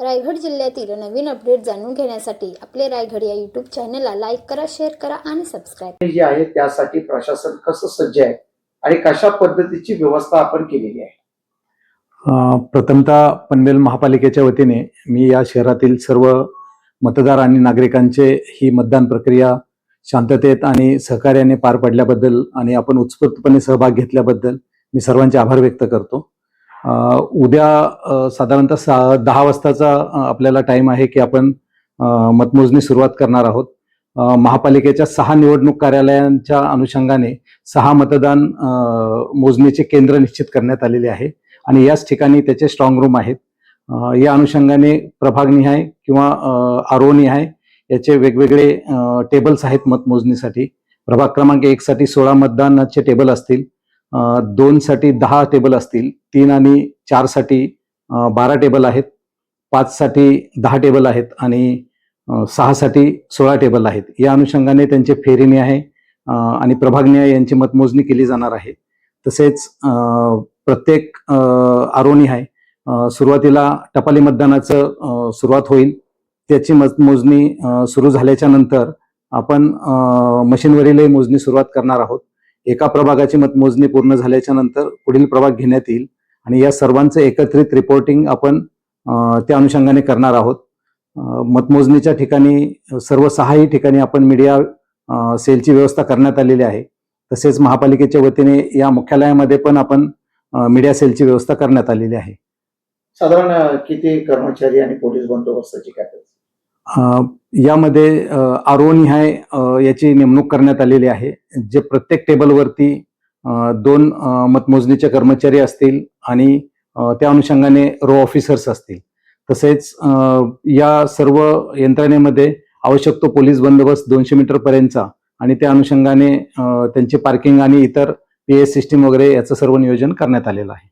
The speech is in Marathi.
रायगड जिल्ह्यातील नवीन अपडेट जाणून घेण्यासाठी आपले रायगड या यूट्यूब चॅनलला लाईक करा, शेअर करा आणि सबस्क्राईब जे आहे त्यासाठी प्रशासन कसं सज्ज आहे आणि कशा पद्धतीची व्यवस्था आपण केलेली आहे? प्रथमतः पनवेल महापालिकेच्या वतीने मी या शहरातील सर्व मतदार आणि नागरिकांचे ही मतदान प्रक्रिया शांततेत आणि सहकार्याने पार पडल्याबद्दल आणि आपण उत्स्फूर्तपणे सहभाग घेतल्याबद्दल मी सर्वांचे आभार व्यक्त करतो. उद्या साधारणतः 10 वाजताचा आपल्याला टाइम आहे की आपण मतमोजणी सुरुवात करणार आहोत. महापालिकेच्या 6 निवडणूक कार्यालयांच्या अनुषंगाने 6 मतदान मोजणीचे केंद्र निश्चित करण्यात आलेले आहे आणि याच ठिकाणी त्याचे स्ट्रॉंग रूम आहेत. या अनुषंगाने प्रभागनिहाय किंवा आरोनिहाय याचे वेगवेगळे टेबल्स आहेत मतमोजणीसाठी. प्रभाग क्रमांक 1 साठी 16 मतदानाचे टेबल असतील, 2 साठी 10 टेबल असतील, 3 आणि 4 साठी 12 टेबल आहेत, 5 साठी 10 टेबल आहेत आणि 6 साठी 16 टेबल आहेत. या अनुषंगाने त्यांचे फेरीनिहाय आणि प्रभागनिहाय यांची मतमोजणी केली जाणार आहे. तसेच प्रत्येक आरोनिहाय सुरुवातीला टपाली मतदानाचं सुरुवात होईल. त्याची मतमोजणी सुरू झाल्याच्या नंतर आपण मशीनवरील मोजणी सुरुवात करणार आहोत. एका प्रभागाची मतमोजणी पूर्ण झाल्याच्या नंतर पुढील प्रभाग घेण्यात येईल आणि या सर्वांचं एकत्रित रिपोर्टिंग आपण त्या अनुषंगाने करणार आहोत. मतमोजणीच्या ठिकाणी सर्व 6ही ठिकाणी आपण मीडिया सेलची व्यवस्था करण्यात आलेली आहे. तसेच महापालिकेच्या वतीने या मुख्यालयामध्ये पण आपण मीडिया सेलची व्यवस्था करण्यात आलेली आहे. साधारण किती कर्मचारी आणि पोलीस बंदोबस्ताची काय? यामध्ये आरोनिहाय याची नेमणूक करण्यात आलेली आहे. जे प्रत्येक टेबलवरती 2 मतमोजणीचे कर्मचारी असतील आणि त्या अनुषंगाने रो ऑफिसर्स असतील. तसेच या सर्व यंत्रणेमध्ये आवश्यक तो पोलीस बंदोबस्त 200 मीटर पर्यंतचा आणि त्या अनुषंगाने त्यांची पार्किंग आणि इतर PS सिस्टीम वगैरे याचं सर्व नियोजन करण्यात आलेलं आहे.